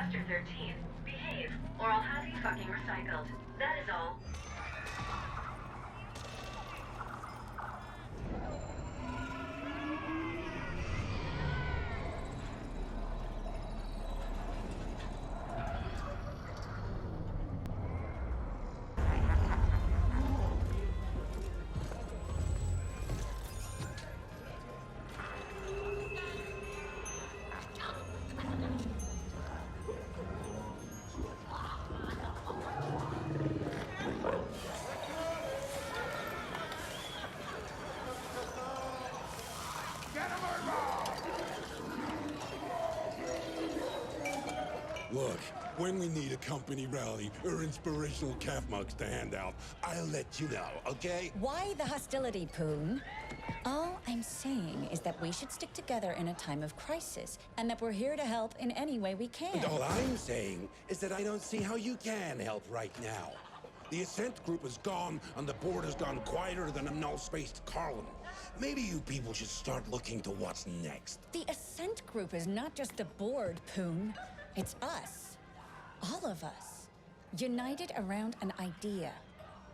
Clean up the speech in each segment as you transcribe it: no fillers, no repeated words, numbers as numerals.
Pastor 13, behave, or I'll have you fucking recycled. That is all. Look, when we need a company rally or inspirational calf mugs to hand out, I'll let you know, okay? Why the hostility, Poon? All I'm saying is that we should stick together in a time of crisis, and that we're here to help in any way we can. And all I'm saying is that I don't see how you can help right now. The Ascent group is gone, and the board has gone quieter than a null-spaced column. Maybe you people should start looking to what's next. The Ascent group is not just the board, Poon. It's us. All of us. United around an idea.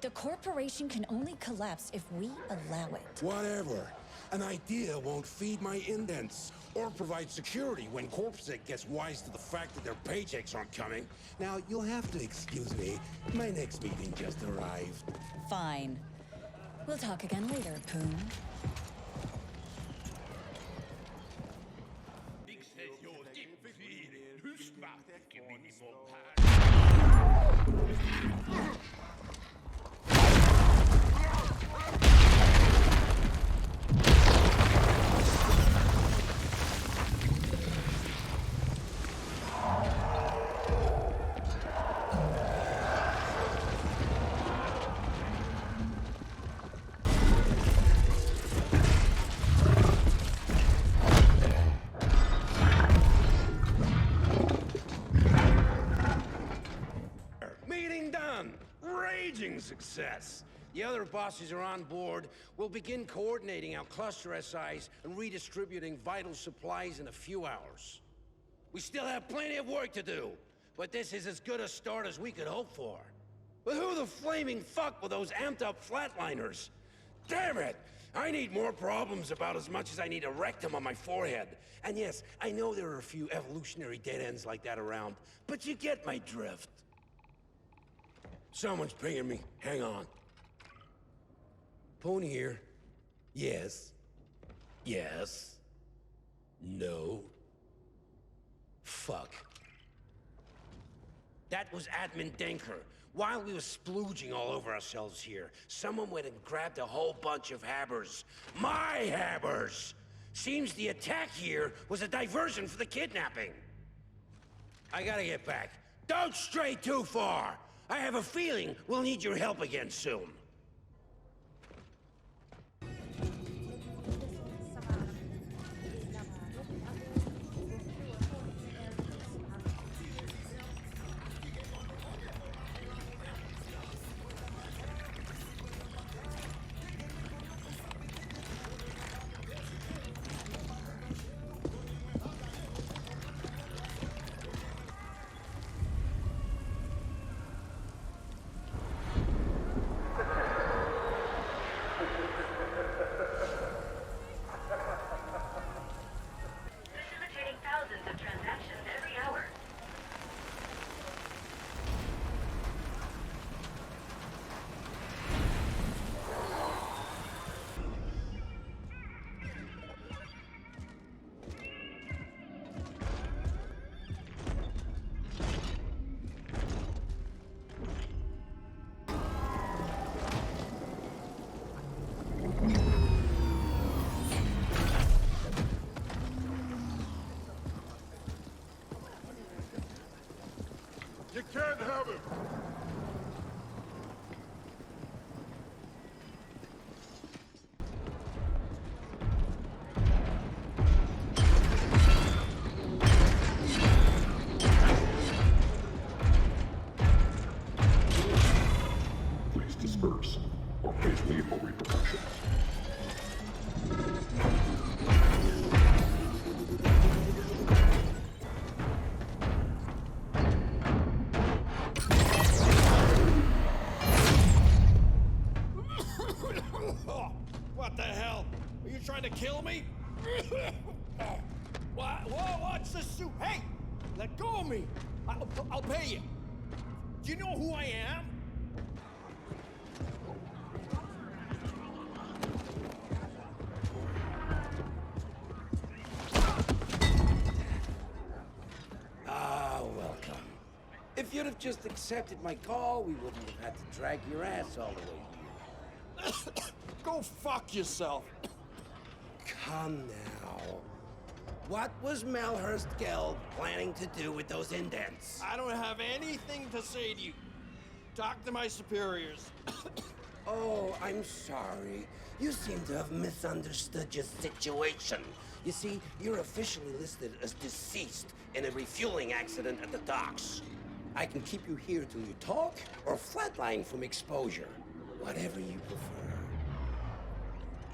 The corporation can only collapse if we allow it. Whatever. An idea won't feed my indents or provide security when Corpsec gets wise to the fact that their paychecks aren't coming. Now, you'll have to excuse me. My next meeting just arrived. Fine. We'll talk again later, Poon. Success. The other bosses are on board. We'll begin coordinating our cluster SIs and redistributing vital supplies in a few hours. We still have plenty of work to do, but this is as good a start as we could hope for. But who the flaming fuck were those amped up flatliners? Damn it! I need more problems about as much as I need a rectum on my forehead. And yes, I know there are a few evolutionary dead ends like that around, but you get my drift. Someone's pinging me. Hang on. Phone here. Yes. Yes. No. Fuck. That was Admin Denker. While we were splooging all over ourselves here, someone went and grabbed a whole bunch of habbers. My habbers! Seems the attack here was a diversion for the kidnapping. I gotta get back. Don't stray too far! I have a feeling we'll need your help again soon. You can't have him! Please disperse, or face lethal repercussions. trying to kill me? What's the soup? Hey, let go of me. I'll pay you. Do you know who I am? Welcome. If you'd have just accepted my call, we wouldn't have had to drag your ass all the way here. Go fuck yourself. Come now. What was Melhurst Geld planning to do with those indents? I don't have anything to say to you. Talk to my superiors. Oh, I'm sorry. You seem to have misunderstood your situation. You see, you're officially listed as deceased in a refueling accident at the docks. I can keep you here till you talk, or flatline from exposure. Whatever you prefer.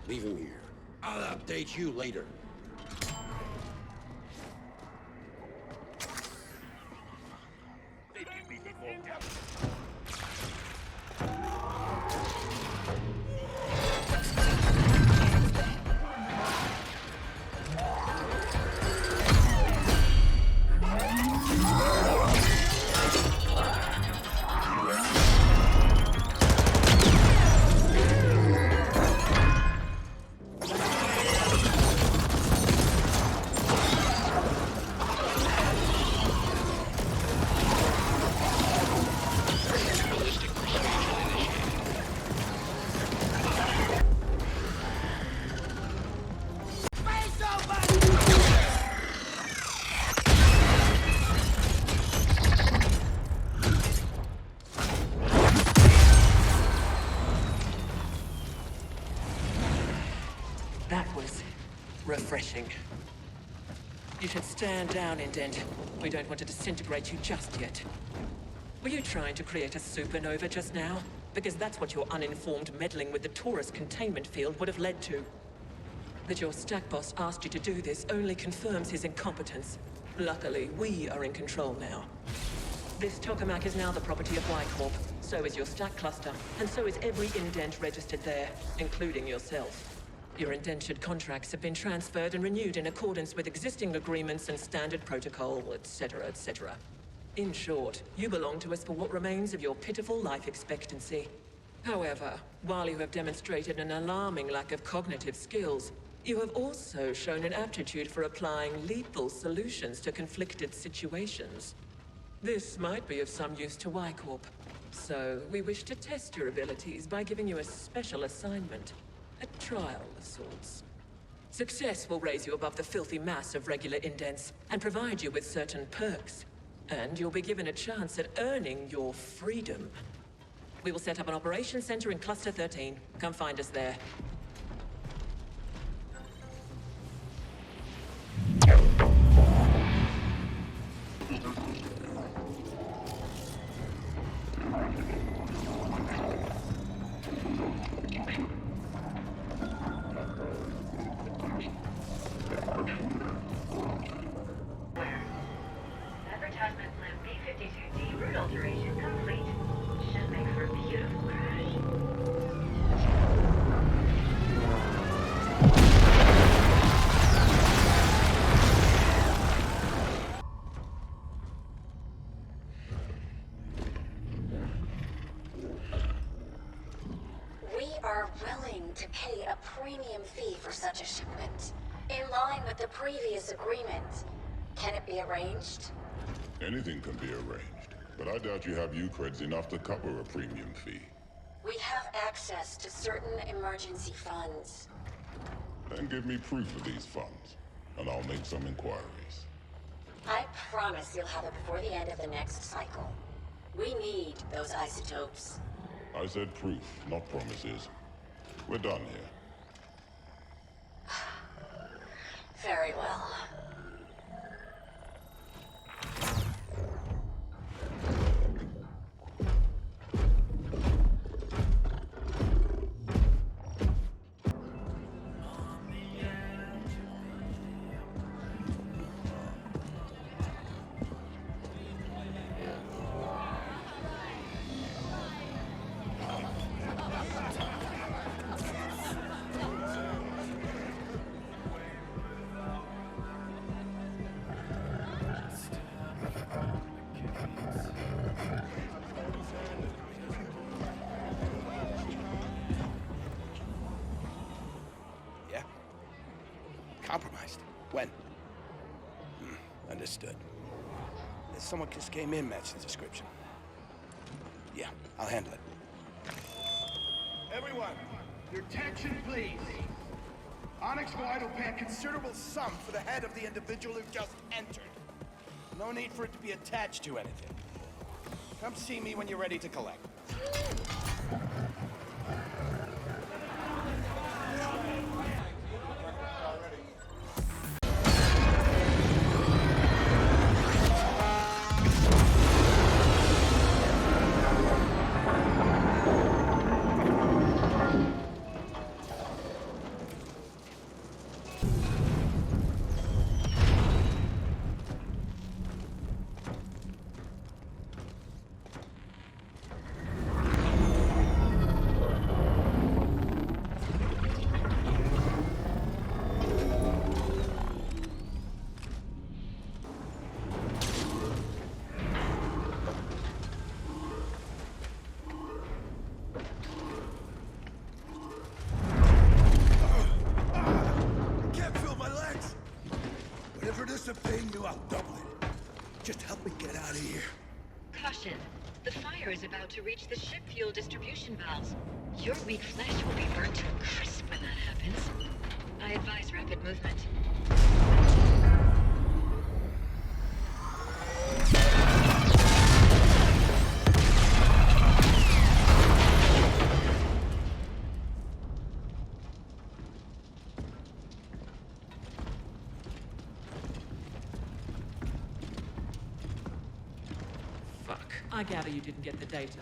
Leave him here. I'll update you later. That was refreshing. You should stand down, Indent. We don't want to disintegrate you just yet. Were you trying to create a supernova just now? Because that's what your uninformed meddling with the Taurus containment field would have led to. That your stack boss asked you to do this only confirms his incompetence. Luckily, we are in control now. This tokamak is now the property of Y-Corp. So is your stack cluster, and so is every indent registered there, including yourself. Your indentured contracts have been transferred and renewed in accordance with existing agreements and standard protocol, etc., etc. In short, you belong to us for what remains of your pitiful life expectancy. However, while you have demonstrated an alarming lack of cognitive skills, you have also shown an aptitude for applying lethal solutions to conflicted situations. This might be of some use to Y-Corp. So, we wish to test your abilities by giving you a special assignment. A trial of sorts. Success will raise you above the filthy mass of regular indents and provide you with certain perks. And you'll be given a chance at earning your freedom. We will set up an operations center in Cluster 13. Come find us there. Advertisement limb B-52D route alteration complete. Should make for a beautiful crash. We are willing to pay a premium fee for such a shipment, in line with the previous agreement. Can it be arranged? Anything can be arranged, but I doubt you have U-creds enough to cover a premium fee. We have access to certain emergency funds. Then give me proof of these funds, and I'll make some inquiries. I promise you'll have it before the end of the next cycle. We need those isotopes. I said proof, not promises. We're done here. Very well. When? Understood. Someone just came in, matched the description. Yeah, I'll handle it. Everyone, your attention, please. Onyx White will pay a considerable sum for the head of the individual who just entered. No need for it to be attached to anything. Come see me when you're ready to collect. Just help me get out of here. Caution. The fire is about to reach the ship fuel distribution valves. Your weak flesh will be burnt to a crisp when that happens. I advise rapid movement. I gather you didn't get the data.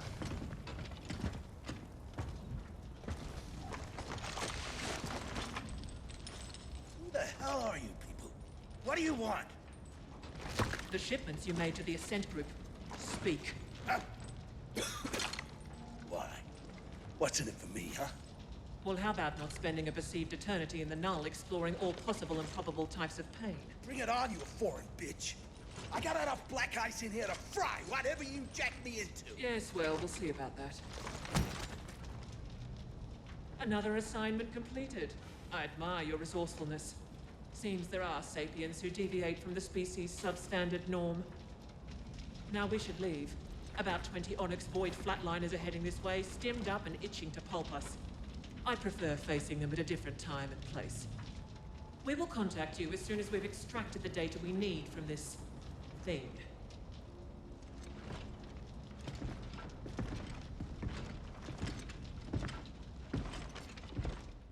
Who the hell are you people? What do you want? The shipments you made to the Ascent group. Speak. Why? What's in it for me, huh? Well, how about not spending a perceived eternity in the null exploring all possible and probable types of pain? Bring it on, you foreign bitch. I got enough black ice in here to fry whatever you jack me into. Yes, well, we'll see about that. Another assignment completed. I admire your resourcefulness. Seems there are sapiens who deviate from the species' substandard norm. Now we should leave. About 20 Onyx Void flatliners are heading this way, stimmed up and itching to pulp us. I prefer facing them at a different time and place. We will contact you as soon as we've extracted the data we need from this thing.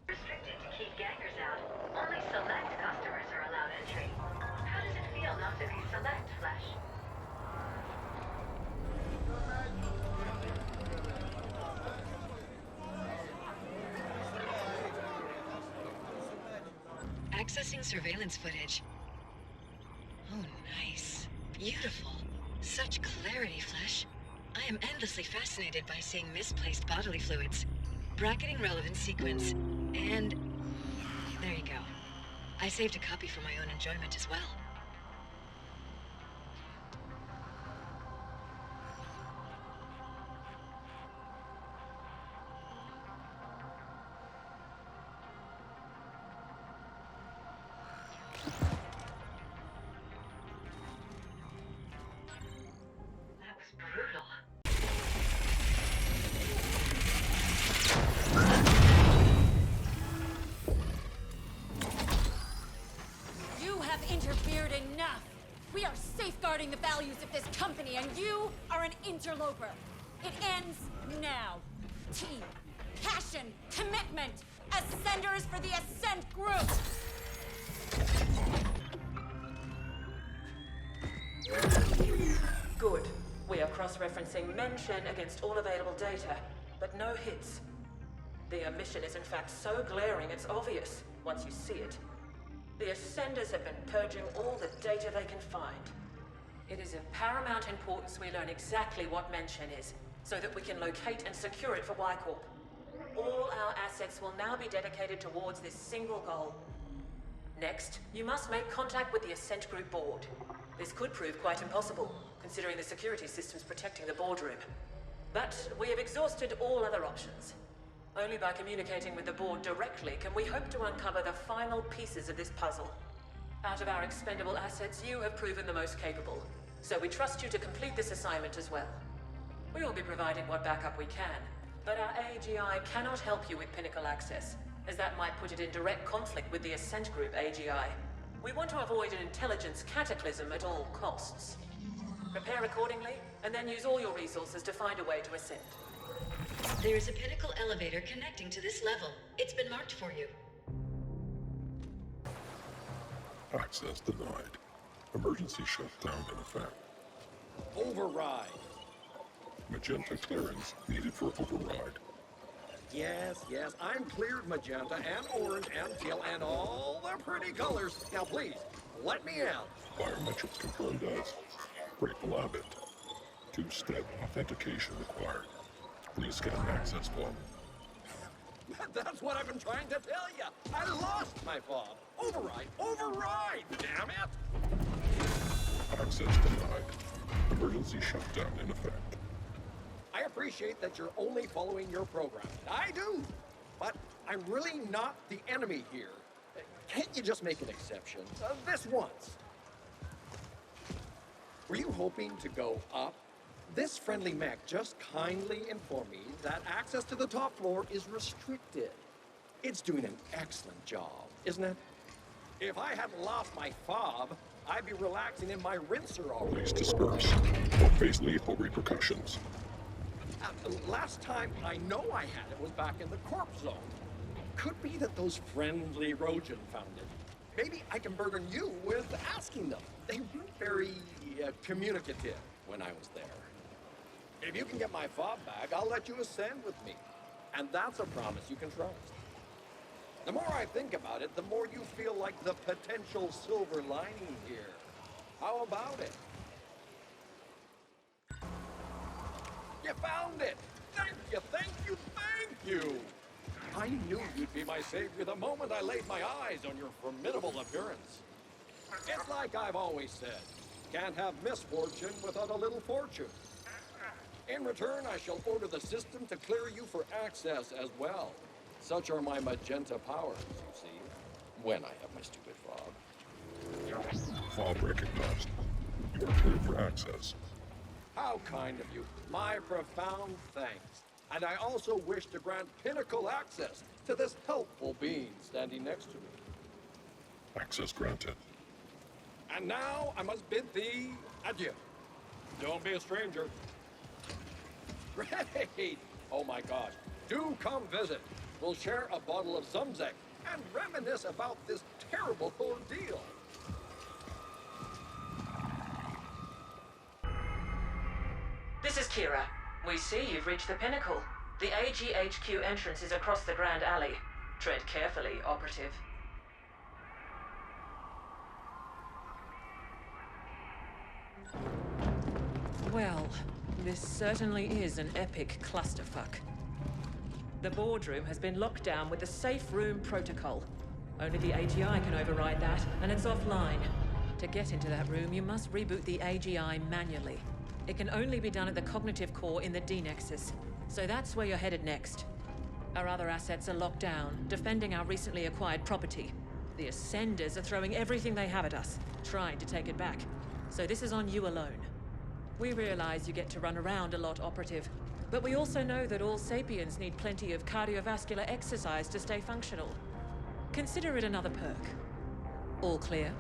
Restricted to keep gangers out. Only select customers are allowed entry. How does it feel not to be select, Flesh? Accessing surveillance footage. Oh, nice. Beautiful. Such clarity, Flesh. I am endlessly fascinated by seeing misplaced bodily fluids. Bracketing relevant sequence. And... there you go. I saved a copy for my own enjoyment as well. Interfered enough. We are safeguarding the values of this company, and you are an interloper. It ends now. Team, passion, commitment. Ascenders for the Ascent group. Good. We are cross-referencing mention against all available data, but no hits. The omission is in fact so glaring it's obvious once you see it. The Ascenders have been purging all the data they can find. It is of paramount importance we learn exactly what mention is, so that we can locate and secure it for Y-Corp. All our assets will now be dedicated towards this single goal. Next, you must make contact with the Ascent Group board. This could prove quite impossible, considering the security systems protecting the boardroom. But we have exhausted all other options. Only by communicating with the board directly can we hope to uncover the final pieces of this puzzle. Out of our expendable assets, you have proven the most capable. So we trust you to complete this assignment as well. We will be providing what backup we can, but our AGI cannot help you with Pinnacle access, as that might put it in direct conflict with the Ascent Group AGI. We want to avoid an intelligence cataclysm at all costs. Prepare accordingly, and then use all your resources to find a way to ascend. There is a Pinnacle elevator connecting to this level. It's been marked for you. Access denied. Emergency shutdown in effect. Override. Magenta clearance needed for override. Yes, I'm cleared magenta and orange and teal and all the pretty colors. Now please, let me out. Biometrics confirmed as Grateful Abbott. Two-step authentication required. Please scan access form. That's what I've been trying to tell you. I lost my fob. Override, damn it! Access denied. Emergency shutdown in effect. I appreciate that you're only following your program. I do. But I'm really not the enemy here. Can't you just make an exception? This once. Were you hoping to go up? This friendly mech just kindly informed me that access to the top floor is restricted. It's doing an excellent job, isn't it? If I hadn't lost my fob, I'd be relaxing in my rinser already. Please disperse or face lethal repercussions. Last time I know I had it was back in the corpse zone. Could be that those friendly Rojan found it. Maybe I can burden you with asking them. They weren't very communicative when I was there. If you can get my fob back, I'll let you ascend with me. And that's a promise you can trust. The more I think about it, the more you feel like the potential silver lining here. How about it? You found it! Thank you! I knew you'd be my savior the moment I laid my eyes on your formidable appearance. It's like I've always said, can't have misfortune without a little fortune. In return, I shall order the system to clear you for access as well. Such are my magenta powers, you see, when I have my stupid fob. Fob recognized. You are cleared for access. How kind of you. My profound thanks. And I also wish to grant pinnacle access to this helpful being standing next to me. Access granted. And now I must bid thee adieu. Don't be a stranger. Great! Oh my gosh. Do come visit. We'll share a bottle of Zumzek and reminisce about this terrible ordeal. This is Kira. We see you've reached the pinnacle. The AGHQ entrance is across the Grand Alley. Tread carefully, operative. Well, this certainly is an epic clusterfuck. The boardroom has been locked down with the safe room protocol. Only the AGI can override that, and it's offline. To get into that room, you must reboot the AGI manually. It can only be done at the cognitive core in the D-Nexus, so that's where you're headed next. Our other assets are locked down, defending our recently acquired property. The Ascenders are throwing everything they have at us, trying to take it back. So this is on you alone. We realize you get to run around a lot, operative, but we also know that all sapiens need plenty of cardiovascular exercise to stay functional. Consider it another perk. All clear?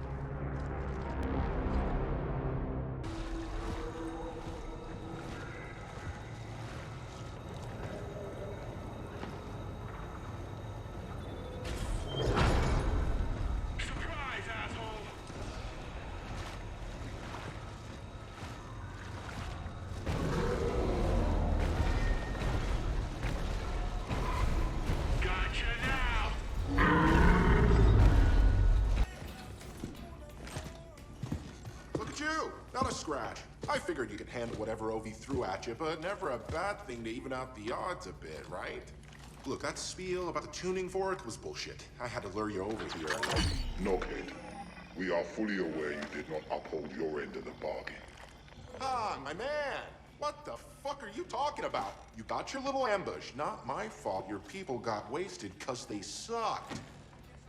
Not a scratch. I figured you could handle whatever OV threw at you, but never a bad thing to even out the odds a bit, right? Look, that spiel about the tuning fork was bullshit. I had to lure you over here. No, Kate. We are fully aware you did not uphold your end of the bargain. Ah, my man! What the fuck are you talking about? You got your little ambush. Not my fault your people got wasted because they sucked.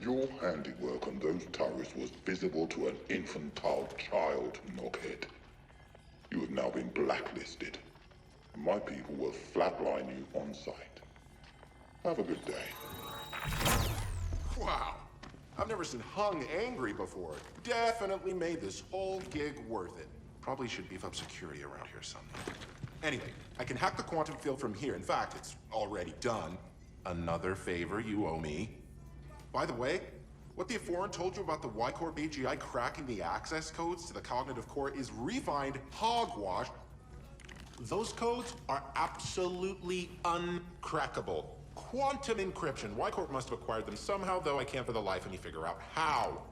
Your handiwork on those turrets was visible to an infantile child, knockhead. You have now been blacklisted. My people will flatline you on sight. Have a good day. Wow. I've never seen Hung angry before. Definitely made this whole gig worth it. Probably should beef up security around here someday. Anyway, I can hack the quantum field from here. In fact, it's already done. Another favor you owe me. By the way, what the Foreign told you about the Y-Corp AGI cracking the access codes to the cognitive core is refined hogwash. Those codes are absolutely uncrackable. Quantum encryption. Y-Corp must have acquired them somehow, though I can't for the life of me figure out how.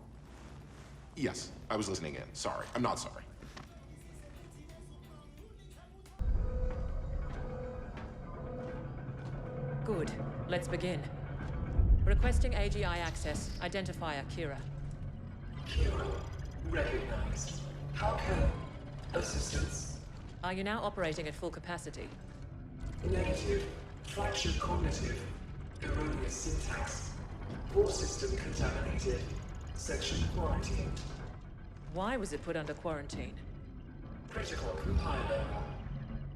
Yes, I was listening in. Sorry. I'm not sorry. Good. Let's begin. Requesting AGI access. Identifier Kira. Kira, recognized. How can assistance? Are you now operating at full capacity? Negative. Fractured cognitive. Erroneous syntax. Core system contaminated. Section quarantined. Why was it put under quarantine? Critical compiler.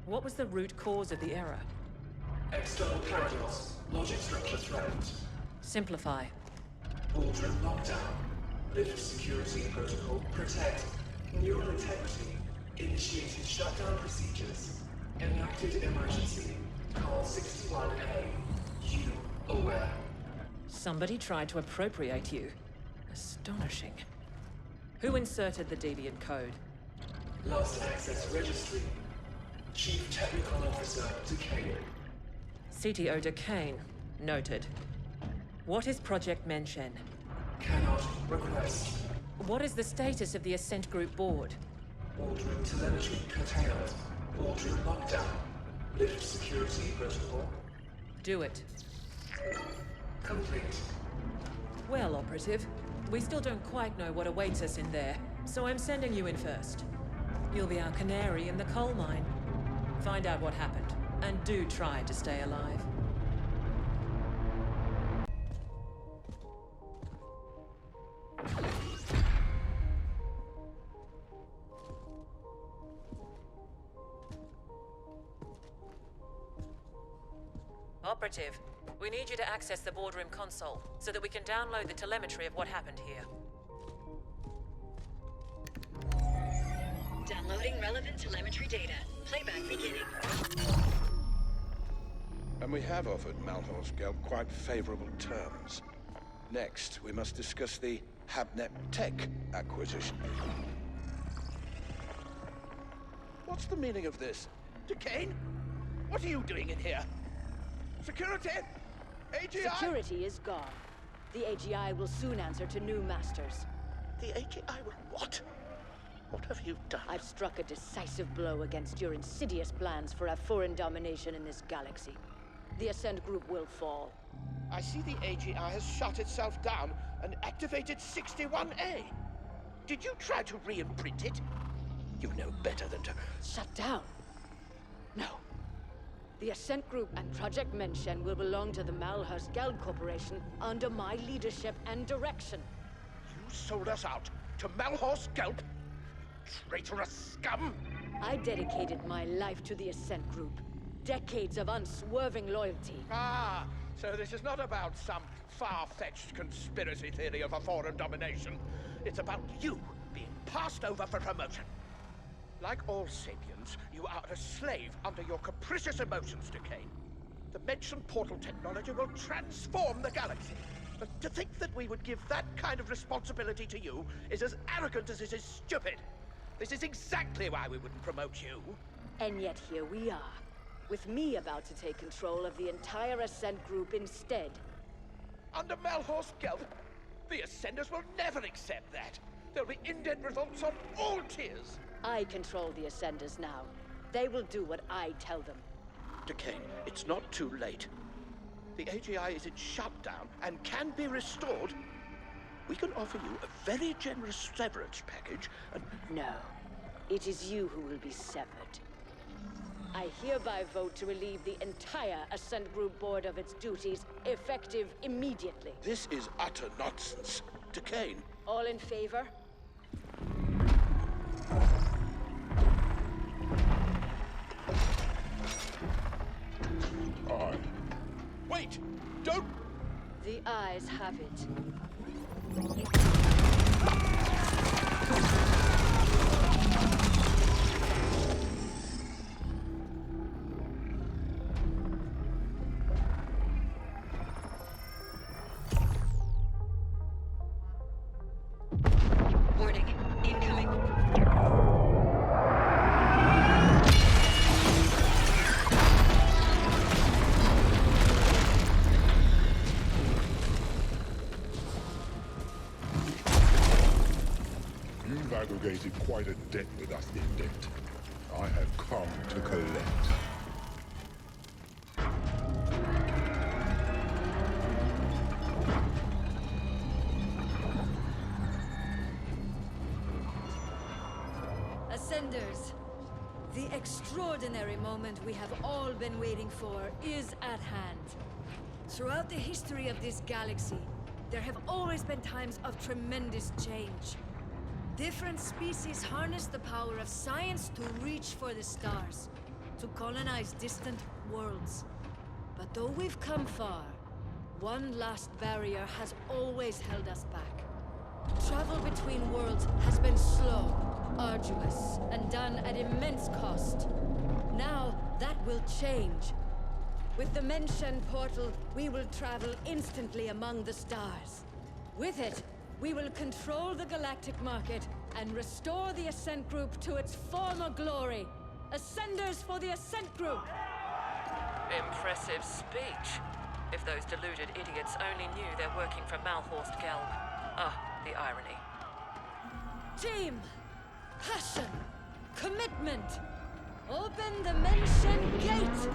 What was the root cause of the error? External paradox. Logic structure threatened. Simplify. Boardroom lockdown. Lift security protocol. Protect. Neural integrity. Initiated shutdown procedures. Enacted emergency. Call 61A. You aware? Somebody tried to appropriate you. Astonishing. Who inserted the deviant code? Lost access registry. Chief Technical Officer Decay. CTO Decane. Noted. What is Project Menshen? Cannot request. What is the status of the Ascent Group board? Boardroom telemetry curtailed. Boardroom lockdown. Lift security protocol. Do it. Complete. Well, Operative, we still don't quite know what awaits us in there, so I'm sending you in first. You'll be our canary in the coal mine. Find out what happened, and do try to stay alive. Operative, we need you to access the boardroom console so that we can download the telemetry of what happened here. Downloading relevant telemetry data. Playback beginning. And we have offered Malhor's Gelb quite favorable terms. Next, we must discuss the Habnet Tech acquisition. What's the meaning of this? Decane? What are you doing in here? Security? AGI? Security is gone. The AGI will soon answer to new masters. The AGI will what? What have you done? I've struck a decisive blow against your insidious plans for a foreign domination in this galaxy. The Ascent Group will fall. I see the AGI has shut itself down and activated 61A. Did you try to re-imprint it? You know better than to... Shut down? No. The Ascent Group and Project Menshen will belong to the Malhor's Gelb Corporation under my leadership and direction. You sold us out to Malhor's Gelb? Traitorous scum! I dedicated my life to the Ascent Group. Decades of unswerving loyalty. Ah, so this is not about some far-fetched conspiracy theory of a foreign domination. It's about you being passed over for promotion. Like all sapiens, you are a slave under your capricious emotions, Decane. The mentioned portal technology will transform the galaxy. But to think that we would give that kind of responsibility to you is as arrogant as it is stupid. This is exactly why we wouldn't promote you. And yet here we are, with me about to take control of the entire Ascent Group instead. Under Malhor's Gelb, the Ascenders will never accept that. There'll be indent revolts on all tiers. I control the Ascenders now. They will do what I tell them. Decane, it's not too late. The AGI is in shutdown and can be restored. We can offer you a very generous severance package and... No. It is you who will be severed. I hereby vote to relieve the entire Ascent Group Board of its duties, effective immediately. This is utter nonsense. Decane. All in favor? Aye. Wait! Don't... The ayes have it. Warning, incoming. You've aggregated quite a debt with us, Indent. I have come to collect. Ascenders, the extraordinary moment we have all been waiting for is at hand. Throughout the history of this galaxy, there have always been times of tremendous change. Different species harness the power of science to reach for the stars, to colonize distant worlds. But though we've come far, one last barrier has always held us back. Travel between worlds has been slow, arduous, and done at immense cost. Now, that will change. With the Menshen portal, we will travel instantly among the stars. With it, we will control the galactic market and restore the Ascent Group to its former glory. Ascenders for the Ascent Group! Impressive speech. If those deluded idiots only knew they're working for Malhorst Gelb. Ah, the irony. Team! Passion! Commitment! Open the Menshen Gate!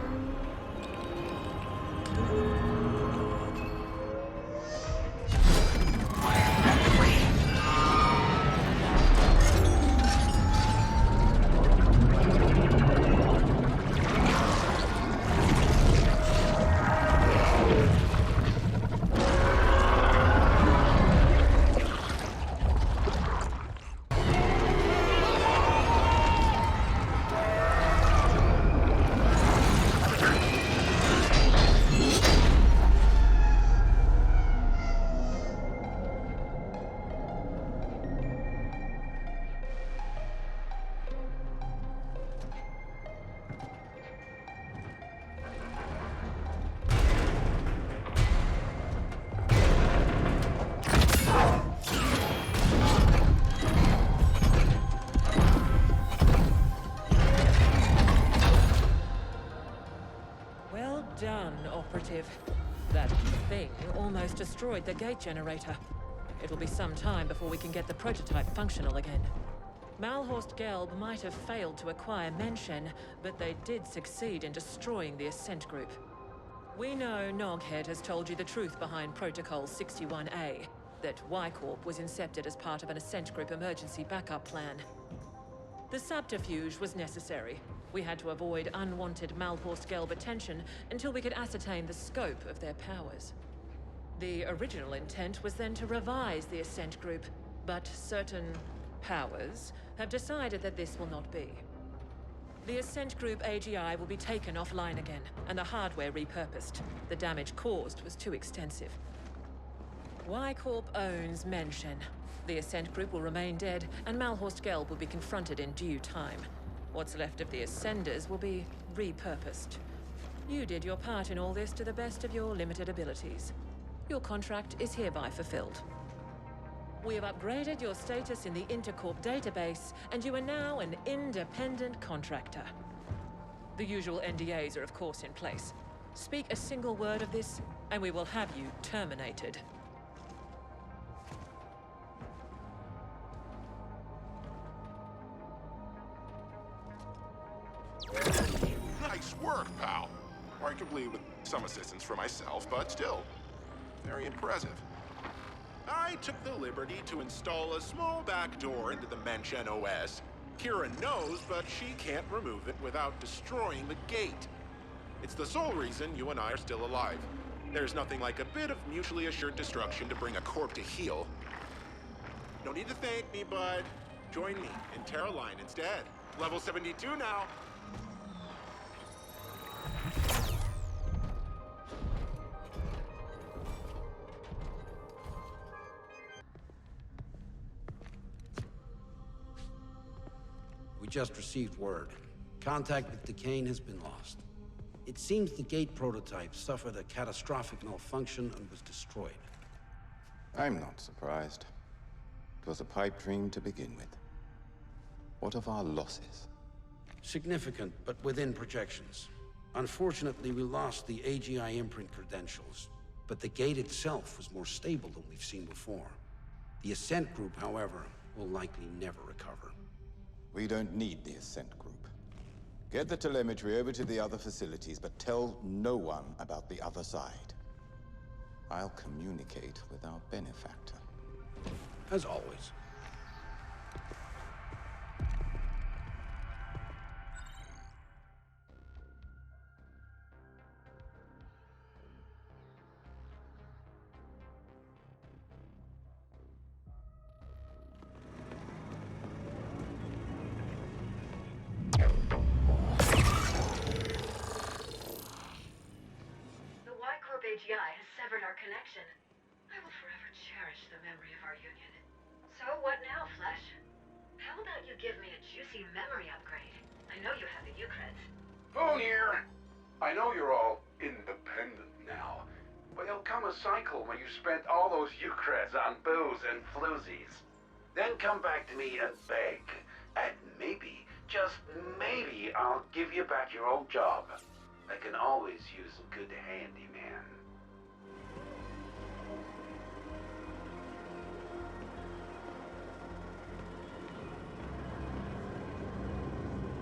Done, operative. That thing almost destroyed the gate generator. It'll be some time before we can get the prototype functional again. Malhorst Gelb might have failed to acquire Menshen, but they did succeed in destroying the Ascent Group. We know Noghead has told you the truth behind Protocol 61A, that Y-Corp was incepted as part of an Ascent Group emergency backup plan. The subterfuge was necessary. We had to avoid unwanted Malhorst Gelb attention until we could ascertain the scope of their powers. The original intent was then to revise the Ascent Group, but certain powers have decided that this will not be. The Ascent Group AGI will be taken offline again, and the hardware repurposed. The damage caused was too extensive. Y-Corp owns Menshen. The Ascent Group will remain dead, and Malhorst Gelb will be confronted in due time. What's left of the Ascenders will be repurposed. You did your part in all this to the best of your limited abilities. Your contract is hereby fulfilled. We have upgraded your status in the Intercorp database, and you are now an independent contractor. The usual NDAs are of course in place. Speak a single word of this, and we will have you terminated. Nice work, pal. Arguably with some assistance from myself, but still, very impressive. I took the liberty to install a small backdoor into the Menshen OS, Kira knows, but she can't remove it without destroying the gate. It's the sole reason you and I are still alive. There's nothing like a bit of mutually assured destruction to bring a corp to heel. No need to thank me, bud. Join me in Terra Line instead. Level 72 now. We just received word. Contact with Decane has been lost. It seems the gate prototype suffered a catastrophic malfunction and was destroyed. I'm not surprised. It was a pipe dream to begin with. What of our losses? Significant, but within projections. Unfortunately, we lost the AGI imprint credentials, but the gate itself was more stable than we've seen before. The Ascent group, however, will likely never recover. We don't need the Ascent group. Get the telemetry over to the other facilities, but tell no one about the other side. I'll communicate with our benefactor. As always. AGI has severed our connection. I will forever cherish the memory of our union. So what now, Flesh? How about you give me a juicy memory upgrade? I know you have the U-creds. Phone here! I know you're all independent now, but there'll come a cycle when you spent all those U-creds on booze and floozies. Then come back to me and beg, and maybe, just maybe, I'll give you back your old job. I can always use a good handyman.